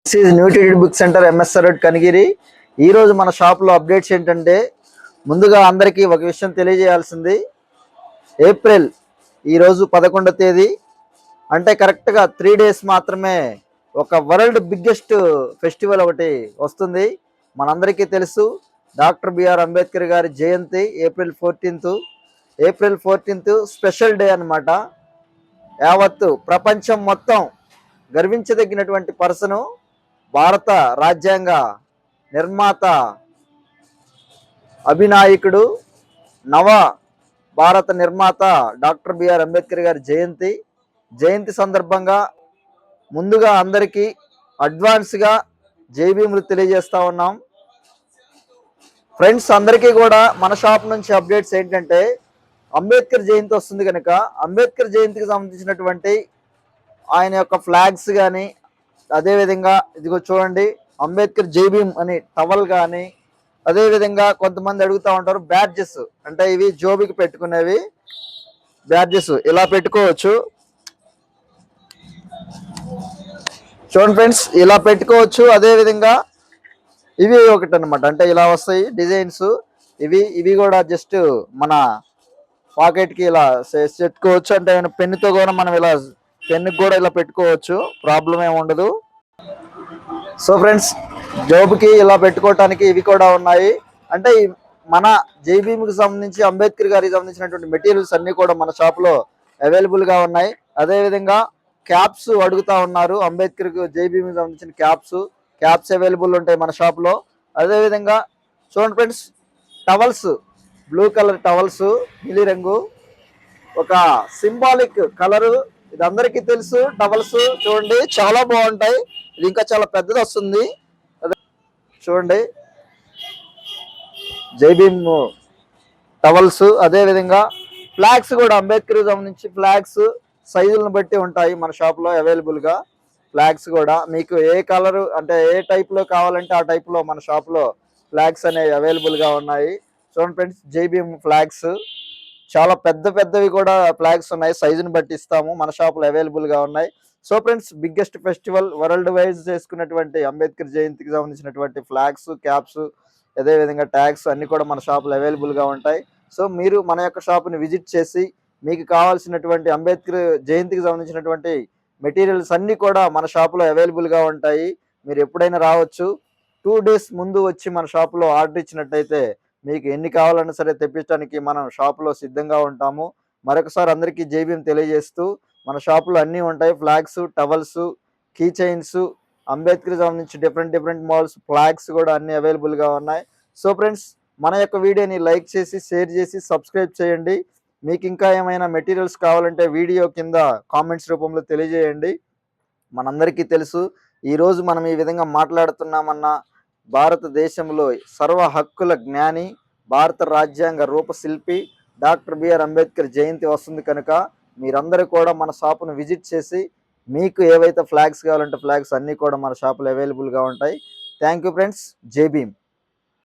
This is న్యూట్రిటెడ్ book centre MSR road Kanigiri. ఈరోజు మన షాప్లో అప్డేట్స్ ఏంటంటే, ముందుగా అందరికీ ఒక విషయం తెలియజేయాల్సింది. ఏప్రిల్ ఈరోజు 11వ తేదీ, అంటే కరెక్ట్గా 3 days మాత్రమే ఒక వరల్డ్ బిగ్గెస్ట్ ఫెస్టివల్ ఒకటి వస్తుంది. మనందరికీ తెలుసు, డాక్టర్ బిఆర్ అంబేద్కర్ గారి జయంతి ఏప్రిల్ 14th స్పెషల్ డే అనమాట. యావత్తు ప్రపంచం మొత్తం గర్వించదగినటువంటి పర్సను, భారత రాజ్యాంగ నిర్మాత, అభినాయకుడు, నవ భారత నిర్మాత డాక్టర్ బిఆర్ అంబేద్కర్ గారి జయంతి సందర్భంగా ముందుగా అందరికీ అడ్వాన్స్గా జైభీములు తెలియజేస్తా ఉన్నాం. ఫ్రెండ్స్ అందరికీ కూడా మన షాప్ నుంచి అప్డేట్స్ ఏంటంటే, అంబేద్కర్ జయంతి వస్తుంది కనుక అంబేద్కర్ జయంతికి సంబంధించినటువంటి ఆయన యొక్క ఫ్లాగ్స్ కానీ, అదేవిధంగా ఇదిగో చూడండి అంబేద్కర్ జైభీమ్ అని టవల్ కానీ, అదేవిధంగా కొంతమంది అడుగుతూ ఉంటారు బ్యాడ్జెస్, అంటే ఇవి జోబికి పెట్టుకునేవి బ్యాడ్జెస్, ఇలా పెట్టుకోవచ్చు. చూడండి ఫ్రెండ్స్, ఇలా పెట్టుకోవచ్చు. అదేవిధంగా ఇవి ఒకటి అనమాట, అంటే ఇలా వస్తాయి డిజైన్స్. ఇవి కూడా జస్ట్ మన పాకెట్కి ఇలా పెట్టుకోవచ్చు. అంటే పెన్నుతో కూడా మనం ఇలా పెన్నుకి కూడా ఇలా పెట్టుకోవచ్చు, ప్రాబ్లం ఏమి ఉండదు. సో ఫ్రెండ్స్, జోబుకి ఇలా పెట్టుకోవటానికి ఇవి కూడా ఉన్నాయి. అంటే మన జైభీమ్కి సంబంధించి, అంబేద్కర్ గారికి సంబంధించినటువంటి మెటీరియల్స్ అన్నీ కూడా మన షాప్లో అవైలబుల్గా ఉన్నాయి. అదేవిధంగా క్యాప్స్ అడుగుతూ ఉన్నారు, అంబేద్కర్కి జైభీమ్కి సంబంధించిన క్యాప్స్ అవైలబుల్ ఉంటాయి మన షాప్లో. అదేవిధంగా చూడండి friends, towels, blue colour towels, నీలిరంగు, ఒక సింబాలిక్ కలరు, ఇది అందరికీ తెలుసు. టవల్స్ చూడండి చాలా బాగుంటాయి. ఇది ఇంకా చాలా పెద్దది వస్తుంది. చూడండి జైభీమ్ టవల్స్. అదేవిధంగా ఫ్లాగ్స్ కూడా అంబేద్కర్ సంబంధించి ఫ్లాగ్స్ సైజులను బట్టి ఉంటాయి మన షాప్లో అవైలబుల్గా. ఫ్లాగ్స్ కూడా మీకు ఏ కలరు, అంటే ఏ టైప్లో కావాలంటే ఆ టైప్లో మన షాప్లో ఫ్లాగ్స్ అనేవి అవైలబుల్గా ఉన్నాయి. చూడండి ఫ్రెండ్స్, జైభీమ్ ఫ్లాగ్స్ చాలా పెద్దవి కూడా ఫ్లాగ్స్ ఉన్నాయి, సైజుని బట్టి ఇస్తాము, మన షాప్లో అవైలబుల్గా ఉన్నాయి. So friends, biggest festival world wise చేసుకున్నటువంటి అంబేద్కర్ జయంతికి సంబంధించినటువంటి ఫ్లాగ్స్, క్యాప్స్, అదేవిధంగా ట్యాగ్స్ అన్నీ కూడా మన షాప్లో అవైలబుల్గా ఉంటాయి. సో మీరు మన యొక్క షాప్ని విజిట్ చేసి మీకు కావాల్సినటువంటి అంబేద్కర్ జయంతికి సంబంధించినటువంటి మెటీరియల్స్ అన్నీ కూడా మన షాపులో అవైలబుల్గా ఉంటాయి. మీరు ఎప్పుడైనా రావచ్చు. 2 days ముందు వచ్చి మన షాపులో ఆర్డర్ ఇచ్చినట్టయితే మీకు ఎన్ని కావాలన్నా సరే తెప్పించడానికి మనం షాపులో సిద్ధంగా ఉంటాము. మరొకసారి అందరికీ జైభీమ్ తెలియజేస్తూ, మన షాపులో అన్నీ ఉంటాయి. Flags, towels, key chains, Ambedkar సంబంధించి డిఫరెంట్ మోడల్స్ ఫ్లాగ్స్ కూడా అన్నీ అవైలబుల్గా ఉన్నాయి. సో ఫ్రెండ్స్, మన యొక్క వీడియోని లైక్ చేసి, షేర్ చేసి, సబ్స్క్రైబ్ చేయండి. మీకు ఇంకా ఏమైనా మెటీరియల్స్ కావాలంటే వీడియో కింద కామెంట్స్ రూపంలో తెలియజేయండి. మనందరికీ తెలుసు, ఈరోజు మనం ఈ విధంగా మాట్లాడుతున్నామన్నా, భారతదేశంలో సర్వ హక్కుల జ్ఞాని, భారత రాజ్యాంగ రూపశిల్పి డాక్టర్ బిఆర్ అంబేద్కర్ జయంతి వస్తుంది కనుక మీరందరూ కూడా మన షాపును విజిట్ చేసి మీకు ఏవైతే ఫ్లాగ్స్ కావాలంటే ఫ్లాగ్స్ అన్నీ కూడా మన షాపులో అవైలబుల్గా ఉంటాయి. Thank you friends. జై భీమ్.